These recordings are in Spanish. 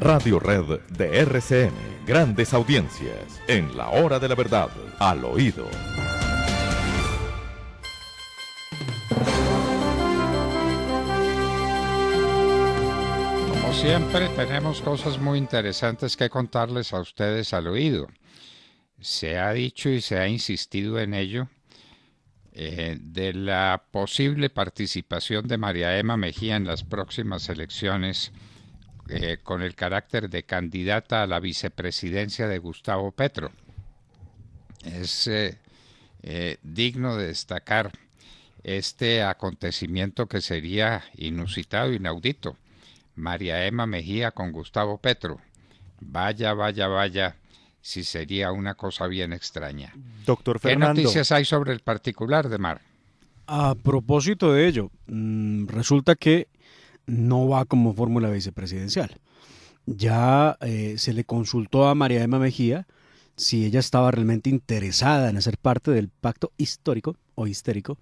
Radio Red de RCN. Grandes audiencias en la hora de la verdad, al oído. Como siempre, tenemos cosas muy interesantes que contarles a ustedes al oído. Se ha dicho y se ha insistido en ello de la posible participación de María Emma Mejía en las próximas elecciones con el carácter de candidata a la vicepresidencia de Gustavo Petro. Es digno de destacar este acontecimiento que sería inusitado, inaudito. María Emma Mejía con Gustavo Petro. Vaya, vaya, vaya, si sería una cosa bien extraña. Doctor Fernando. ¿Qué noticias hay sobre el particular de Mar? A propósito de ello, resulta que no va como fórmula vicepresidencial. Ya se le consultó a María Emma Mejía si ella estaba realmente interesada en hacer parte del pacto histórico o histérico.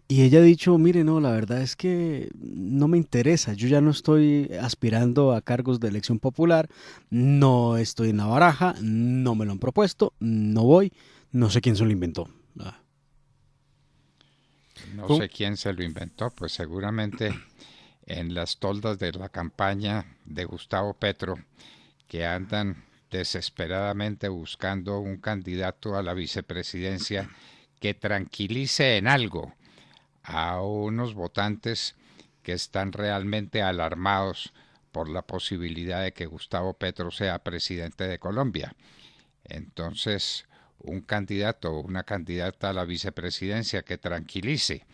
Y ella ha dicho, mire, no, la verdad es que no me interesa, yo ya no estoy aspirando a cargos de elección popular, no estoy en la baraja, no me lo han propuesto, no voy, no sé quién se lo inventó. No sé quién se lo inventó, pues seguramente en las toldas de la campaña de Gustavo Petro, que andan desesperadamente buscando un candidato a la vicepresidencia que tranquilice en algo a unos votantes que están realmente alarmados por la posibilidad de que Gustavo Petro sea presidente de Colombia. Entonces, un candidato o una candidata a la vicepresidencia que tranquilice,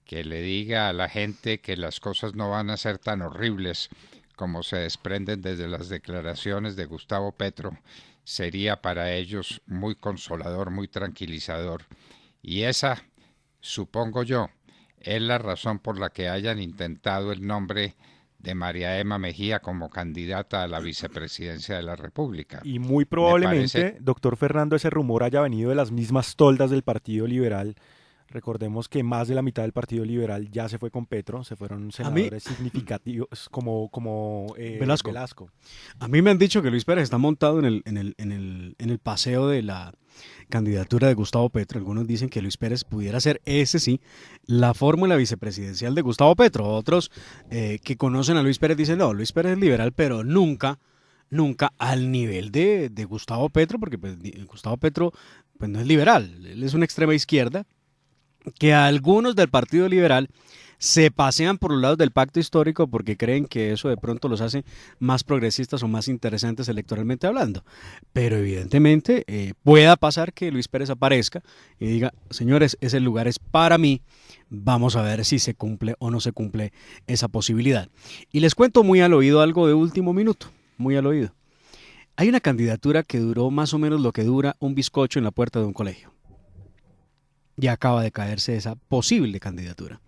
que le diga a la gente que las cosas no van a ser tan horribles como se desprenden desde las declaraciones de Gustavo Petro, sería para ellos muy consolador, muy tranquilizador. Y esa, supongo yo, es la razón por la que hayan intentado el nombre de María Emma Mejía como candidata a la vicepresidencia de la República. Y muy probablemente, doctor Fernando, ese rumor haya venido de las mismas toldas del Partido Liberal. Recordemos que más de la mitad del Partido Liberal ya se fue con Petro, se fueron senadores significativos como Velasco. A mí me han dicho que Luis Pérez está montado en el paseo de la candidatura de Gustavo Petro. Algunos dicen que Luis Pérez pudiera ser, ese sí, la fórmula vicepresidencial de Gustavo Petro. Otros que conocen a Luis Pérez dicen, no, Luis Pérez es liberal, pero nunca al nivel de Gustavo Petro, porque pues, Gustavo Petro pues, no es liberal, él es una extrema izquierda, que algunos del Partido Liberal se pasean por los lados del pacto histórico porque creen que eso de pronto los hace más progresistas o más interesantes electoralmente hablando. Pero evidentemente pueda pasar que Luis Pérez aparezca y diga, señores, ese lugar es para mí, vamos a ver si se cumple o no se cumple esa posibilidad. Y les cuento muy al oído algo de último minuto, muy al oído. Hay una candidatura que duró más o menos lo que dura un bizcocho en la puerta de un colegio. Ya acaba de caerse esa posible candidatura.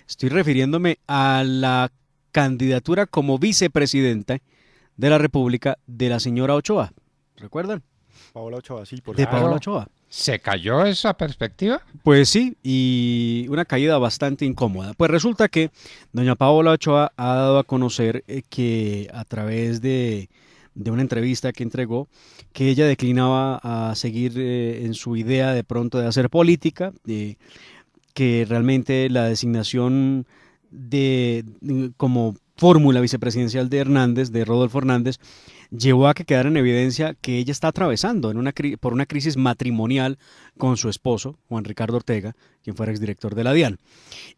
Estoy refiriéndome a la candidatura como vicepresidenta de la República de la señora Ochoa. ¿Recuerdan? Paola Ochoa, sí, por de Paola Ochoa. ¿Se cayó esa perspectiva? Pues sí, y una caída bastante incómoda. Pues resulta que doña Paola Ochoa ha dado a conocer que a través de una entrevista que entregó, que ella declinaba a seguir en su idea de pronto de hacer política, que realmente la designación como fórmula vicepresidencial de Hernández, de Rodolfo Hernández, llevó a que quedara en evidencia que ella está atravesando por una crisis matrimonial con su esposo, Juan Ricardo Ortega, quien fuera exdirector de la DIAN,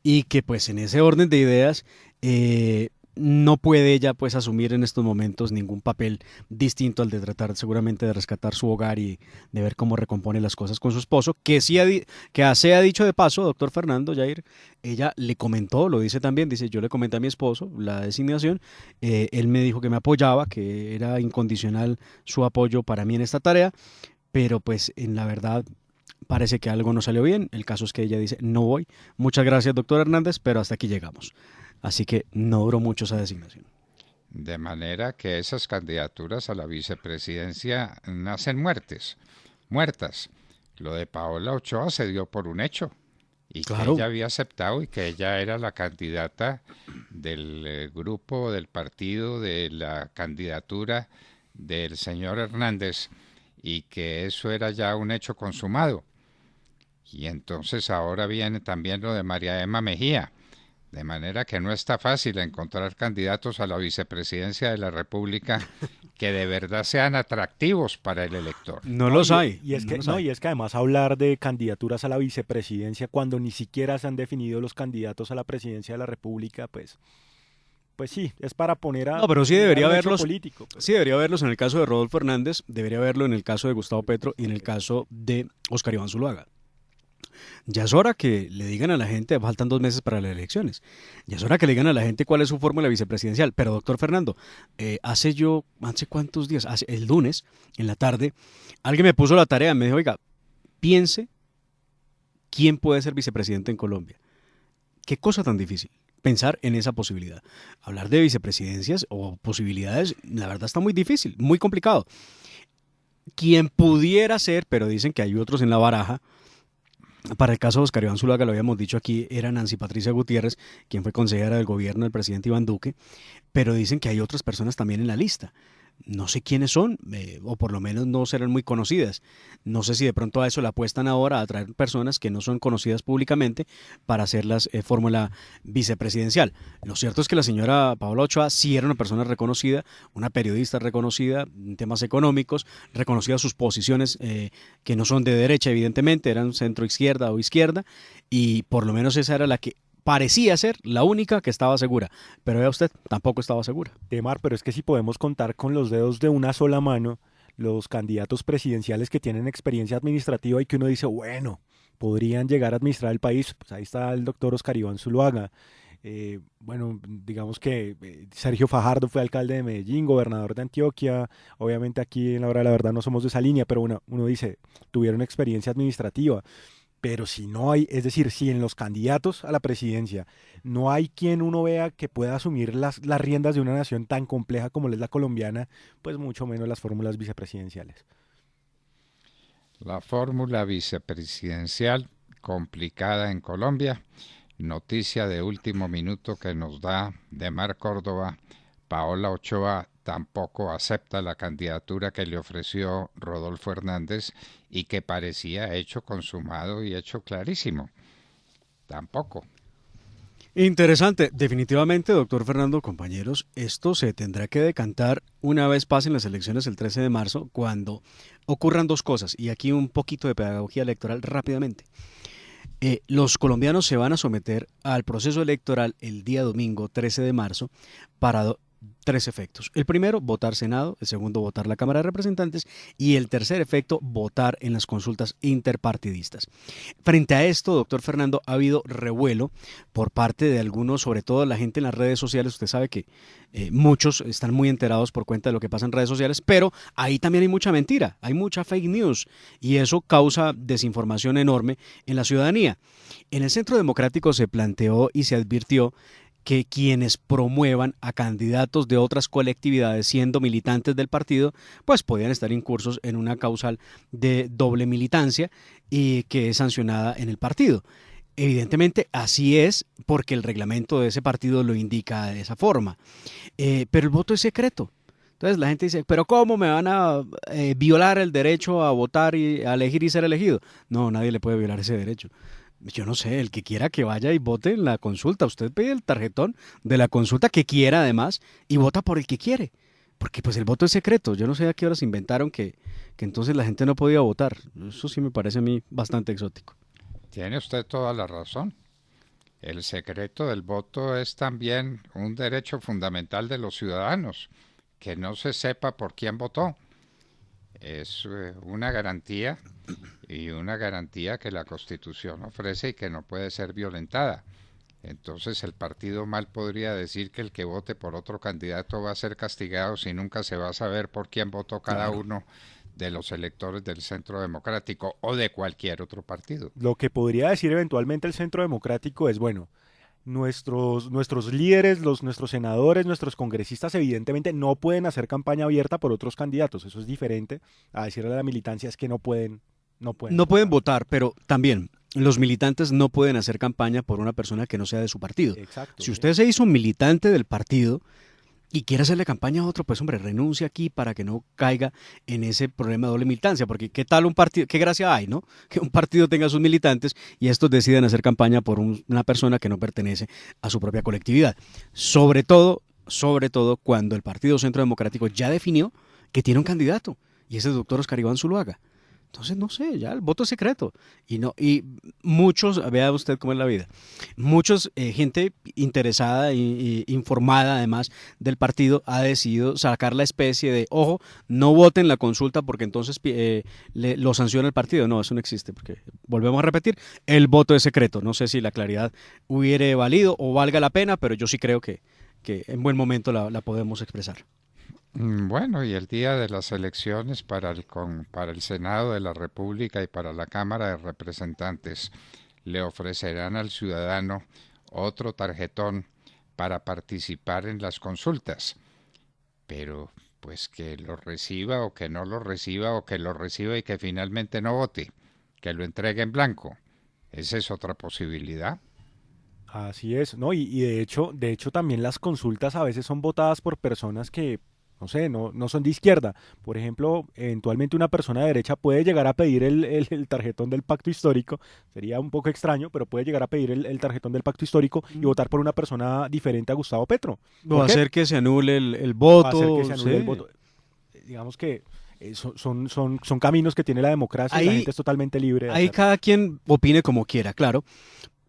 y que pues en ese orden de ideas no puede ella pues asumir en estos momentos ningún papel distinto al de tratar seguramente de rescatar su hogar y de ver cómo recompone las cosas con su esposo, que sí se ha dicho de paso, doctor Fernando Jair, ella le comentó, lo dice también, dice, yo le comenté a mi esposo la designación, él me dijo que me apoyaba, que era incondicional su apoyo para mí en esta tarea, pero pues en la verdad parece que algo no salió bien, el caso es que ella dice, no voy, muchas gracias doctor Hernández, pero hasta aquí llegamos. Así que no duró mucho esa designación. De manera que esas candidaturas a la vicepresidencia nacen muertas. Lo de Paola Ochoa se dio por un hecho y Claro. que ella había aceptado y que ella era la candidata del grupo, del partido, de la candidatura del señor Hernández y que eso era ya un hecho consumado. Y entonces ahora viene también lo de María Emma Mejía, de manera que no está fácil encontrar candidatos a la vicepresidencia de la República que de verdad sean atractivos para el elector. No los hay. Y es no que, los no, hay. y es que además hablar de candidaturas a la vicepresidencia cuando ni siquiera se han definido los candidatos a la presidencia de la República, pues sí, es para poner a No, pero sí debería un hecho haberlos. político. Pues. Sí, debería haberlos en el caso de Rodolfo Hernández, debería haberlo en el caso de Gustavo Petro y en el caso de Óscar Iván Zuluaga. Ya es hora que le digan a la gente, faltan 2 meses para las elecciones, ya es hora que le digan a la gente cuál es su fórmula vicepresidencial. Pero doctor Fernando, hace cuántos días, el lunes, en la tarde, alguien me puso la tarea, me dijo, oiga, piense quién puede ser vicepresidente en Colombia. Qué cosa tan difícil pensar en esa posibilidad. Hablar de vicepresidencias o posibilidades, la verdad está muy difícil, muy complicado. Quien pudiera ser, pero dicen que hay otros en la baraja. Para el caso de Óscar Iván Zuluaga, lo habíamos dicho aquí, era Nancy Patricia Gutiérrez, quien fue consejera del gobierno del presidente Iván Duque, pero dicen que hay otras personas también en la lista. No sé quiénes son, o por lo menos no serán muy conocidas. No sé si de pronto a eso le apuestan ahora, a traer personas que no son conocidas públicamente para hacerlas fórmula vicepresidencial. Lo cierto es que la señora Paola Ochoa sí era una persona reconocida, una periodista reconocida en temas económicos, reconocida sus posiciones que no son de derecha, evidentemente, eran centro izquierda o izquierda, y por lo menos esa era la que parecía ser la única que estaba segura, pero vea usted, tampoco estaba segura. Temar, pero es que si podemos contar con los dedos de una sola mano los candidatos presidenciales que tienen experiencia administrativa y que uno dice, bueno, podrían llegar a administrar el país, pues ahí está el doctor Óscar Iván Zuluaga. Bueno, digamos que Sergio Fajardo fue alcalde de Medellín, gobernador de Antioquia, obviamente aquí en la hora de la verdad no somos de esa línea, pero uno dice, tuvieron experiencia administrativa. Pero si no hay, es decir, si en los candidatos a la presidencia no hay quien uno vea que pueda asumir las riendas de una nación tan compleja como es la colombiana, pues mucho menos las fórmulas vicepresidenciales. La fórmula vicepresidencial complicada en Colombia. Noticia de último minuto que nos da de Mar Córdoba. Paola Ochoa tampoco acepta la candidatura que le ofreció Rodolfo Hernández y que parecía hecho consumado y hecho clarísimo. Tampoco. Interesante, definitivamente, doctor Fernando, compañeros, esto se tendrá que decantar una vez pasen las elecciones el 13 de marzo, cuando ocurran 2 cosas, y aquí un poquito de pedagogía electoral rápidamente. Los colombianos se van a someter al proceso electoral el día domingo 13 de marzo para 3 efectos. El primero, votar Senado; el segundo, votar la Cámara de Representantes; y el tercer efecto, votar en las consultas interpartidistas. Frente a esto, doctor Fernando, ha habido revuelo por parte de algunos, sobre todo la gente en las redes sociales. Usted sabe que muchos están muy enterados por cuenta de lo que pasa en redes sociales, pero ahí también hay mucha mentira, hay mucha fake news, y eso causa desinformación enorme en la ciudadanía. En el Centro Democrático se planteó y se advirtió que quienes promuevan a candidatos de otras colectividades siendo militantes del partido, pues podían estar incursos en una causal de doble militancia y que es sancionada en el partido. Evidentemente así es porque el reglamento de ese partido lo indica de esa forma, pero el voto es secreto. Entonces la gente dice, pero ¿cómo me van a violar el derecho a votar y a elegir y ser elegido? No, nadie le puede violar ese derecho. Yo no sé, el que quiera que vaya y vote en la consulta. Usted pide el tarjetón de la consulta que quiera además y vota por el que quiere. Porque pues el voto es secreto. Yo no sé a qué horas inventaron que entonces la gente no podía votar. Eso sí me parece a mí bastante exótico. Tiene usted toda la razón. El secreto del voto es también un derecho fundamental de los ciudadanos. Que no se sepa por quién votó. Es una garantía y una garantía que la Constitución ofrece y que no puede ser violentada. Entonces el partido mal podría decir que el que vote por otro candidato va a ser castigado si nunca se va a saber por quién votó cada uno de los electores del Centro Democrático o de cualquier otro partido. Lo que podría decir eventualmente el Centro Democrático es, bueno, nuestros líderes, nuestros senadores, nuestros congresistas evidentemente no pueden hacer campaña abierta por otros candidatos. Eso es diferente a decirle a la militancia es que no pueden votar, pero también los militantes no pueden hacer campaña por una persona que no sea de su partido. Exacto. Si usted se hizo militante del partido y quiere hacerle campaña a otro, pues hombre, renuncia aquí para que no caiga en ese problema de doble militancia, porque qué tal un partido, qué gracia hay, ¿no? Que un partido tenga sus militantes y estos deciden hacer campaña por una persona que no pertenece a su propia colectividad. Sobre todo cuando el Partido Centro Democrático ya definió que tiene un candidato, y ese es el doctor Oscar Iván Zuluaga. Entonces, no sé, ya el voto es secreto. Y muchos, vea usted cómo es la vida, muchos, gente interesada e informada además del partido ha decidido sacar la especie de, ojo, no voten la consulta porque entonces lo sanciona el partido. No, eso no existe, porque volvemos a repetir, el voto es secreto. No sé si la claridad hubiere valido o valga la pena, pero yo sí creo que en buen momento la podemos expresar. Bueno, y el día de las elecciones para el Senado de la República y para la Cámara de Representantes le ofrecerán al ciudadano otro tarjetón para participar en las consultas, pero pues que lo reciba o que no lo reciba o que lo reciba y que finalmente no vote, que lo entregue en blanco. Esa es otra posibilidad. Así es, ¿no? Y de hecho también las consultas a veces son votadas por personas que, no sé, no son de izquierda. Por ejemplo, eventualmente una persona de derecha puede llegar a pedir el tarjetón del pacto histórico. Sería un poco extraño, pero puede llegar a pedir el tarjetón del pacto histórico y votar por una persona diferente a Gustavo Petro. O hacer que se anule el voto. Hacer que se anule el voto. Digamos que son caminos que tiene la democracia y la gente es totalmente libre de hacerlo. Cada quien opine como quiera, claro.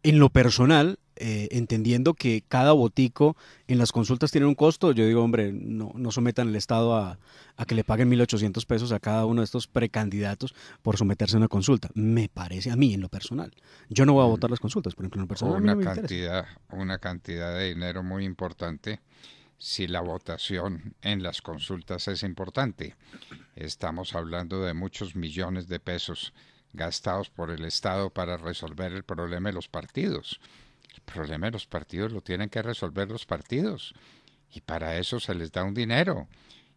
En lo personal, entendiendo que cada votico en las consultas tiene un costo, yo digo, hombre, no sometan el Estado a que le paguen 1.800 pesos a cada uno de estos precandidatos por someterse a una consulta. Me parece a mí, en lo personal. Yo no voy a votar las consultas, por ejemplo, en lo personal. Una cantidad de dinero muy importante si la votación en las consultas es importante. Estamos hablando de muchos millones de pesos gastados por el Estado para resolver el problema de los partidos. El problema de los partidos lo tienen que resolver los partidos y para eso se les da un dinero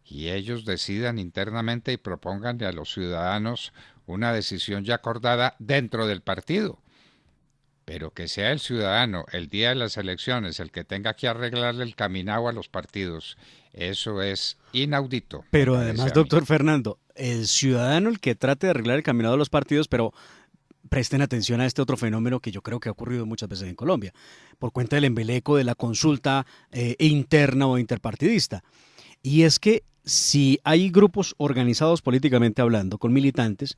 y ellos decidan internamente y propónganle a los ciudadanos una decisión ya acordada dentro del partido. Pero que sea el ciudadano el día de las elecciones el que tenga que arreglarle el caminado a los partidos, eso es inaudito. Pero además, doctor Fernando, el ciudadano el que trate de arreglar el caminado de los partidos, pero presten atención a este otro fenómeno que yo creo que ha ocurrido muchas veces en Colombia, por cuenta del embeleco de la consulta interna o interpartidista. Y es que si hay grupos organizados políticamente hablando, con militantes,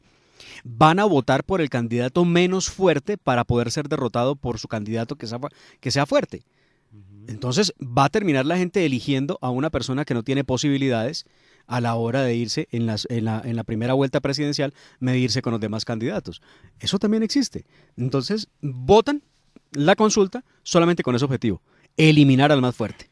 van a votar por el candidato menos fuerte para poder ser derrotado por su candidato que sea fuerte. Entonces va a terminar la gente eligiendo a una persona que no tiene posibilidades a la hora de irse en la primera vuelta presidencial, medirse con los demás candidatos. Eso también existe. Entonces votan la consulta solamente con ese objetivo, eliminar al más fuerte.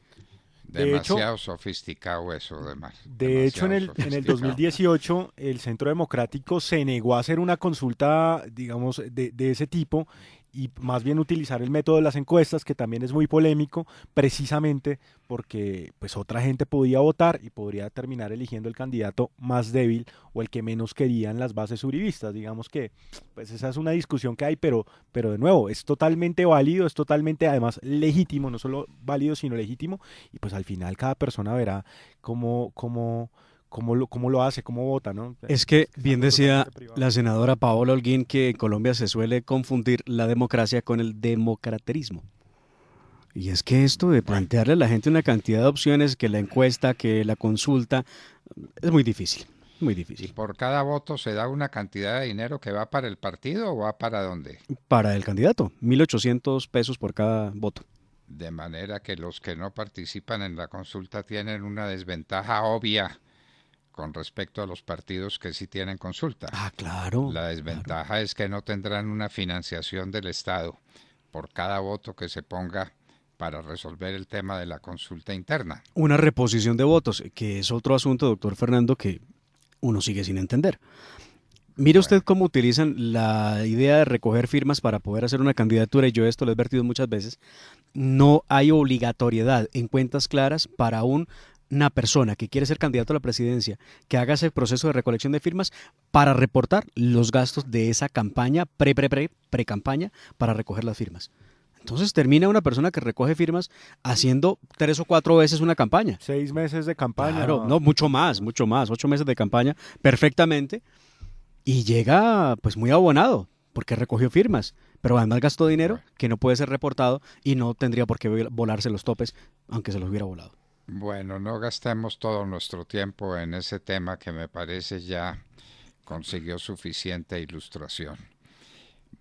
Demasiado sofisticado eso, además. De hecho, en el 2018, el Centro Democrático se negó a hacer una consulta, digamos, de ese tipo y más bien utilizar el método de las encuestas, que también es muy polémico, precisamente porque pues otra gente podía votar y podría terminar eligiendo el candidato más débil o el que menos querían las bases uribistas. Digamos que pues esa es una discusión que hay, pero de nuevo, es totalmente válido, es totalmente además legítimo, no solo válido sino legítimo, y pues al final cada persona verá cómo lo hace, cómo vota, ¿no? Es que bien decía la senadora Paola Holguín que en Colombia se suele confundir la democracia con el democraterismo. Y es que esto de plantearle a la gente una cantidad de opciones, que la encuesta, que la consulta, es muy difícil, muy difícil. ¿Y por cada voto se da una cantidad de dinero que va para el partido o va para dónde? Para el candidato, 1.800 pesos por cada voto. De manera que los que no participan en la consulta tienen una desventaja obvia con respecto a los partidos que sí tienen consulta. Ah, claro. La desventaja es que no tendrán una financiación del Estado por cada voto que se ponga para resolver el tema de la consulta interna. Una reposición de votos, que es otro asunto, doctor Fernando, que uno sigue sin entender. Mire usted cómo utilizan la idea de recoger firmas para poder hacer una candidatura, y yo esto lo he advertido muchas veces. No hay obligatoriedad en cuentas claras para un una persona que quiere ser candidato a la presidencia que haga ese proceso de recolección de firmas para reportar los gastos de esa campaña, pre-campaña, para recoger las firmas. Entonces termina una persona que recoge firmas haciendo 3 o 4 veces una campaña. 6 meses de campaña. Claro, no, mucho más, 8 meses de campaña, perfectamente, y llega pues muy abonado, porque recogió firmas, pero además gastó dinero que no puede ser reportado y no tendría por qué volarse los topes, aunque se los hubiera volado. Bueno, no gastemos todo nuestro tiempo en ese tema que me parece ya consiguió suficiente ilustración.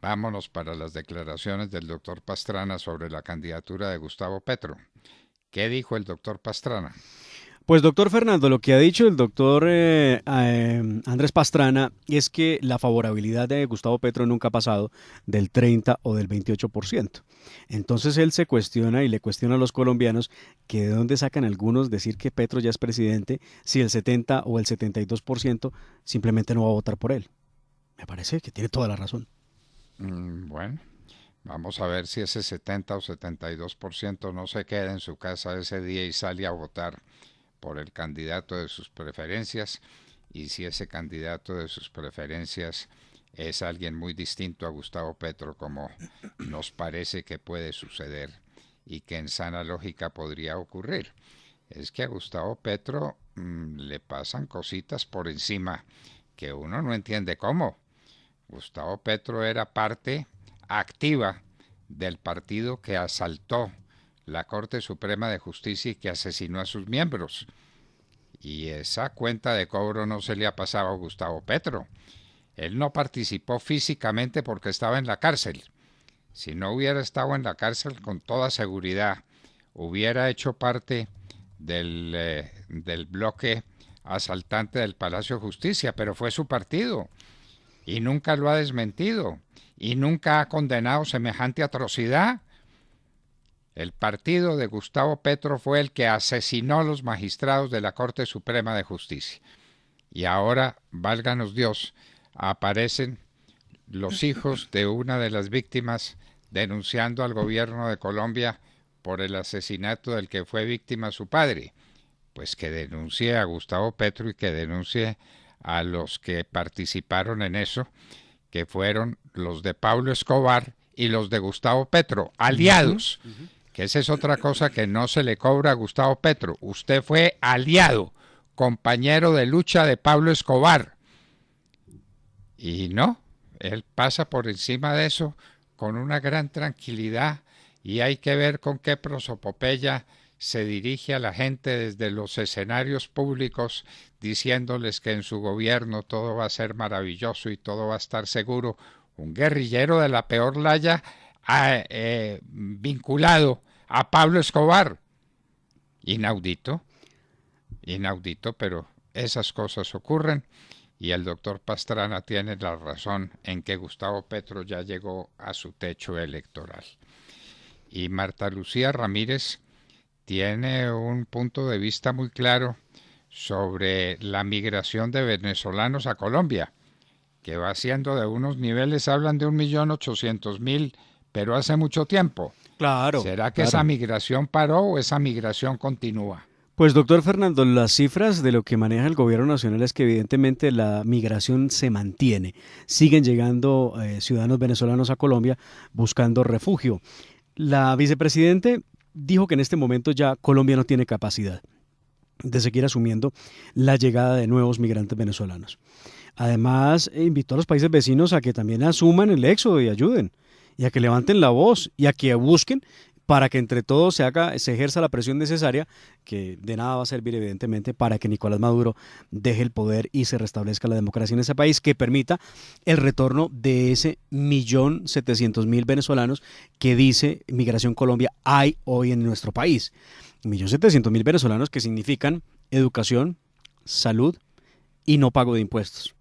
Vámonos para las declaraciones del doctor Pastrana sobre la candidatura de Gustavo Petro. ¿Qué dijo el doctor Pastrana? Pues doctor Fernando, lo que ha dicho el doctor Andrés Pastrana es que la favorabilidad de Gustavo Petro nunca ha pasado del 30 o del 28%. Entonces él se cuestiona y le cuestiona a los colombianos que de dónde sacan algunos decir que Petro ya es presidente si el 70 o el 72% simplemente no va a votar por él. Me parece que tiene toda la razón. Bueno, vamos a ver si ese 70 o 72% no se queda en su casa ese día y sale a votar por el candidato de sus preferencias, y si ese candidato de sus preferencias es alguien muy distinto a Gustavo Petro, como nos parece que puede suceder y que en sana lógica podría ocurrir. Es que a Gustavo Petro le pasan cositas por encima que uno no entiende cómo. Gustavo Petro era parte activa del partido que asaltó la Corte Suprema de Justicia y que asesinó a sus miembros. Y esa cuenta de cobro no se le ha pasado a Gustavo Petro. Él no participó físicamente porque estaba en la cárcel. Si no hubiera estado en la cárcel, con toda seguridad, hubiera hecho parte del bloque asaltante del Palacio de Justicia, pero fue su partido y nunca lo ha desmentido y nunca ha condenado semejante atrocidad. El partido de Gustavo Petro fue el que asesinó a los magistrados de la Corte Suprema de Justicia. Y ahora, válganos Dios, aparecen los hijos de una de las víctimas denunciando al gobierno de Colombia por el asesinato del que fue víctima su padre. Pues que denuncie a Gustavo Petro y que denuncie a los que participaron en eso, que fueron los de Pablo Escobar y los de Gustavo Petro, aliados. Que esa es otra cosa que no se le cobra a Gustavo Petro. Usted fue aliado, compañero de lucha de Pablo Escobar. Y no, él pasa por encima de eso con una gran tranquilidad, y hay que ver con qué prosopopeya se dirige a la gente desde los escenarios públicos diciéndoles que en su gobierno todo va a ser maravilloso y todo va a estar seguro. Un guerrillero de la peor laya vinculado a Pablo Escobar. Inaudito, pero esas cosas ocurren, y el doctor Pastrana tiene la razón en que Gustavo Petro ya llegó a su techo electoral. Y Marta Lucía Ramírez tiene un punto de vista muy claro sobre la migración de venezolanos a Colombia, que va siendo de unos niveles, hablan de 1.800.000, pero hace mucho tiempo. Claro. ¿Será que esa migración paró o esa migración continúa? Pues doctor Fernando, las cifras de lo que maneja el gobierno nacional es que evidentemente la migración se mantiene. Siguen llegando ciudadanos venezolanos a Colombia buscando refugio. La vicepresidente dijo que en este momento ya Colombia no tiene capacidad de seguir asumiendo la llegada de nuevos migrantes venezolanos. Además, invitó a los países vecinos a que también asuman el éxodo y ayuden, y a que levanten la voz y a que busquen para que entre todos se ejerza la presión necesaria, que de nada va a servir evidentemente para que Nicolás Maduro deje el poder y se restablezca la democracia en ese país, que permita el retorno de ese 1.700.000 venezolanos que dice Migración Colombia hay hoy en nuestro país. 1.700.000 venezolanos que significan educación, salud y no pago de impuestos.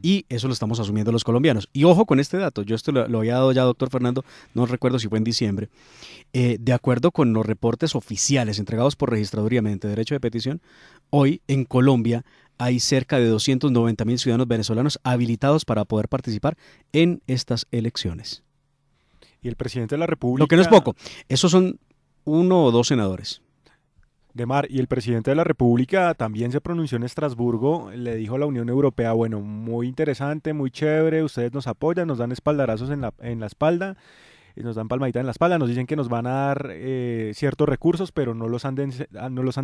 Y eso lo estamos asumiendo los colombianos. Y ojo con este dato, yo esto lo había dado ya doctor Fernando, no recuerdo si fue en diciembre. De acuerdo con los reportes oficiales entregados por Registraduría mediante derecho de petición, hoy en Colombia hay cerca de 290.000 ciudadanos venezolanos habilitados para poder participar en estas elecciones. Y el presidente de la República... Lo que no es poco, esos son 1 o 2 senadores. De Mar, y el presidente de la República también se pronunció en Estrasburgo, le dijo a la Unión Europea, bueno, muy interesante, muy chévere, ustedes nos apoyan, nos dan espaldarazos en la espalda, nos dan palmadita en la espalda, nos dicen que nos van a dar ciertos recursos, pero no los han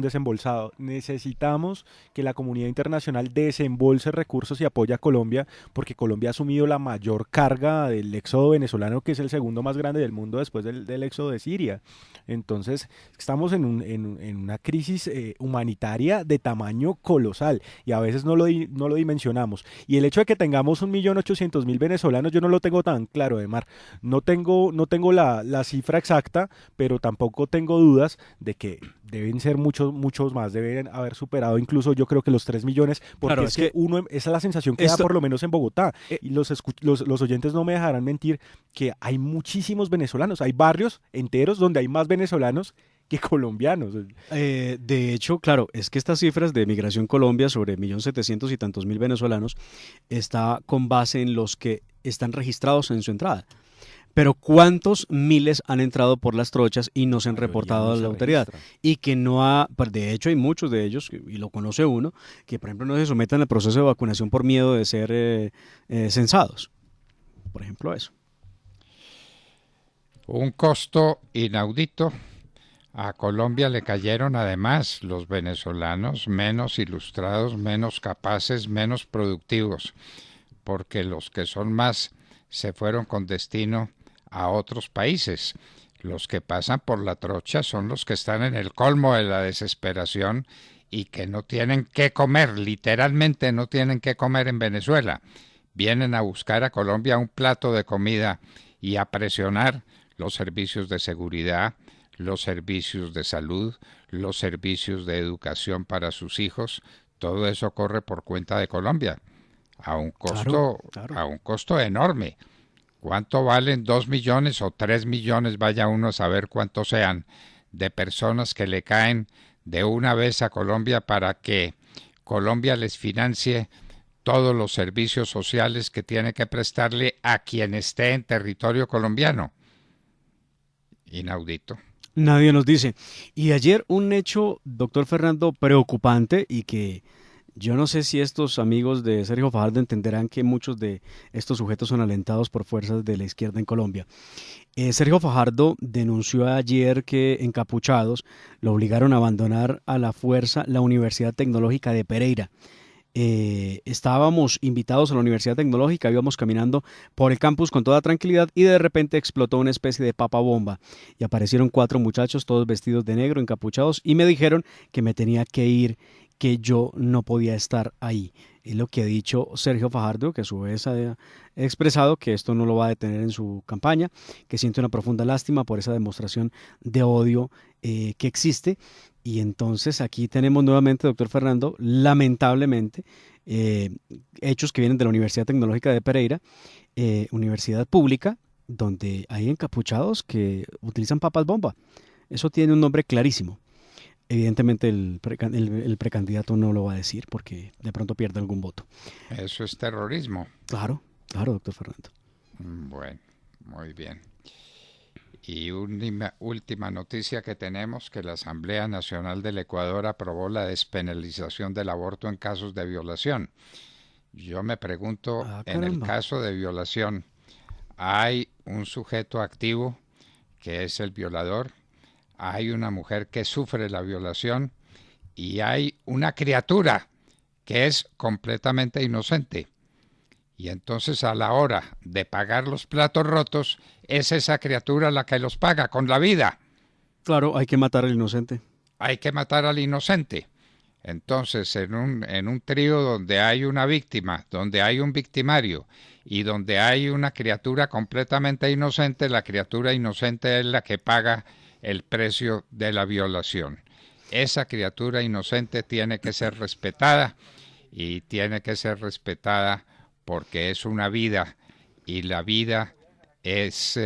desembolsado. Necesitamos que la comunidad internacional desembolse recursos y apoye a Colombia, porque Colombia ha asumido la mayor carga del éxodo venezolano, que es el segundo más grande del mundo después del éxodo de Siria. Entonces, estamos en una crisis humanitaria de tamaño colosal, y a veces no lo dimensionamos. Y el hecho de que tengamos 1.800.000 venezolanos, yo no lo tengo tan claro, Edmar. No tengo la cifra exacta, pero tampoco tengo dudas de que deben ser muchos más, deben haber superado incluso yo creo que los 3 millones, porque claro, es que esa es la sensación que da por lo menos en Bogotá, y los oyentes no me dejarán mentir que hay muchísimos venezolanos, hay barrios enteros donde hay más venezolanos que colombianos. De hecho, claro, es que estas cifras de Migración Colombia sobre 1.700.000 y tantos mil venezolanos está con base en los que están registrados en su entrada. Pero ¿cuántos miles han entrado por las trochas y no se han reportado a la autoridad? Y que no ha, de hecho hay muchos de ellos, y lo conoce uno, que por ejemplo no se someten al proceso de vacunación por miedo de ser censados. Por ejemplo eso. Un costo inaudito. A Colombia le cayeron además los venezolanos menos ilustrados, menos capaces, menos productivos, porque los que son más se fueron con destino a otros países. Los que pasan por la trocha son los que están en el colmo de la desesperación y que no tienen qué comer, literalmente no tienen qué comer en Venezuela. Vienen a buscar a Colombia un plato de comida y a presionar los servicios de seguridad, los servicios de salud, los servicios de educación para sus hijos. Todo eso corre por cuenta de Colombia, a un costo enorme. ¿Cuánto valen 2 millones o 3 millones? Vaya uno a saber cuántos sean, de personas que le caen de una vez a Colombia para que Colombia les financie todos los servicios sociales que tiene que prestarle a quien esté en territorio colombiano. Inaudito. Nadie nos dice. Y ayer un hecho, doctor Fernando, preocupante, y que yo no sé si estos amigos de Sergio Fajardo entenderán que muchos de estos sujetos son alentados por fuerzas de la izquierda en Colombia. Sergio Fajardo denunció ayer que encapuchados lo obligaron a abandonar a la fuerza la Universidad Tecnológica de Pereira. Estábamos invitados a la Universidad Tecnológica, íbamos caminando por el campus con toda tranquilidad y de repente explotó una especie de papa bomba y aparecieron 4 muchachos todos vestidos de negro, encapuchados, y me dijeron que me tenía que ir, que yo no podía estar ahí. Es lo que ha dicho Sergio Fajardo, que a su vez ha expresado que esto no lo va a detener en su campaña, que siente una profunda lástima por esa demostración de odio que existe. Y entonces aquí tenemos nuevamente, doctor Fernando, lamentablemente, hechos que vienen de la Universidad Tecnológica de Pereira, universidad pública, donde hay encapuchados que utilizan papas bomba. Eso tiene un nombre clarísimo. Evidentemente el precandidato no lo va a decir porque de pronto pierde algún voto. Eso es terrorismo. Claro, doctor Fernando. Bueno, muy bien. Y una última noticia que tenemos, que la Asamblea Nacional del Ecuador aprobó la despenalización del aborto en casos de violación. Yo me pregunto, en el caso de violación, ¿hay un sujeto activo que es el violador? Hay una mujer que sufre la violación y hay una criatura que es completamente inocente. Y entonces a la hora de pagar los platos rotos, es esa criatura la que los paga con la vida. Claro, hay que matar al inocente. Hay que matar al inocente. Entonces, en un trío donde hay una víctima, donde hay un victimario y donde hay una criatura completamente inocente, la criatura inocente es la que paga el precio de la violación. Esa criatura inocente tiene que ser respetada, y tiene que ser respetada porque es una vida, y la vida es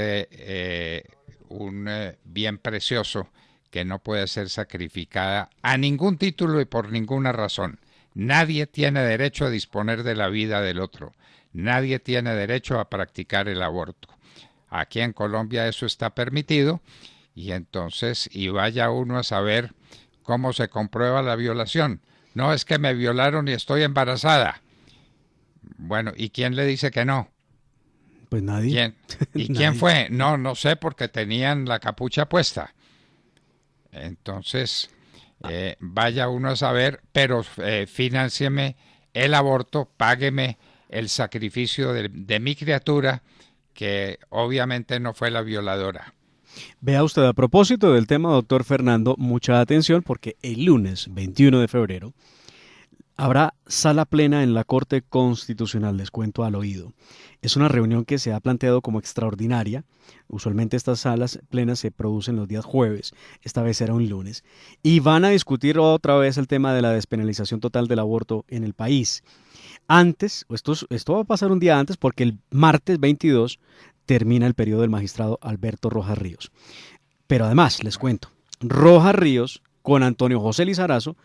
un bien precioso que no puede ser sacrificada a ningún título y por ninguna razón. Nadie tiene derecho a disponer de la vida del otro. Nadie tiene derecho a practicar el aborto. Aquí en Colombia eso está permitido. Y entonces, y vaya uno a saber ¿Cómo se comprueba la violación? No, es que me violaron y estoy embarazada. Bueno, ¿y quién le dice que no? Pues nadie. ¿Quién? ¿Y Nadie. quién fue? No sé, porque tenían la capucha puesta. Entonces, vaya uno a saber, pero fínancieme el aborto, págueme el sacrificio de mi criatura, que obviamente no fue la violadora. Vea usted, a propósito del tema, doctor Fernando, mucha atención, porque el lunes 21 de febrero habrá sala plena en la Corte Constitucional, les cuento al oído. Es una reunión que se ha planteado como extraordinaria. Usualmente estas salas plenas se producen los días jueves, esta vez será un lunes, y van a discutir otra vez el tema de la despenalización total del aborto en el país. Antes, esto va a pasar un día antes, porque el martes 22 termina el periodo del magistrado Alberto Rojas Ríos. Pero además, les cuento, Rojas Ríos con Antonio José Lizarazo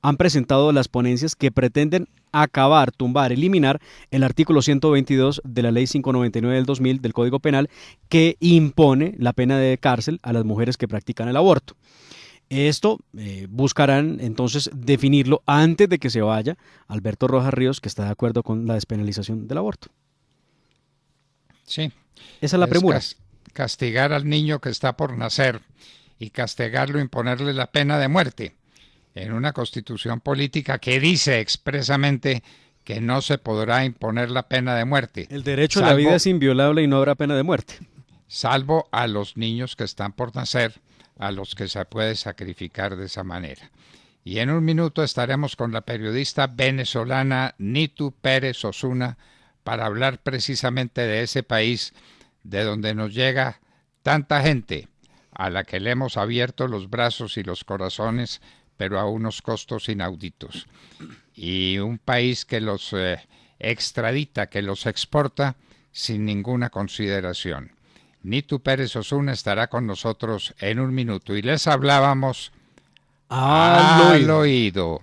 han presentado las ponencias que pretenden acabar, tumbar, eliminar el artículo 122 de la Ley 599 del 2000 del Código Penal, que impone la pena de cárcel a las mujeres que practican el aborto. Esto buscarán entonces definirlo antes de que se vaya Alberto Rojas Ríos, que está de acuerdo con la despenalización del aborto. Sí. Esa es la premura. Castigar al niño que está por nacer y castigarlo, imponerle la pena de muerte en una constitución política que dice expresamente que no se podrá imponer la pena de muerte. El derecho a la vida es inviolable y no habrá pena de muerte. Salvo a los niños que están por nacer, a los que se puede sacrificar de esa manera. Y en un minuto estaremos con la periodista venezolana Nitu Pérez Osuna para hablar precisamente de ese país de donde nos llega tanta gente, a la que le hemos abierto los brazos y los corazones, pero a unos costos inauditos. Y un país que los extradita, que los exporta sin ninguna consideración. Nitu Pérez Osuna estará con nosotros en un minuto. Y les hablábamos al oído.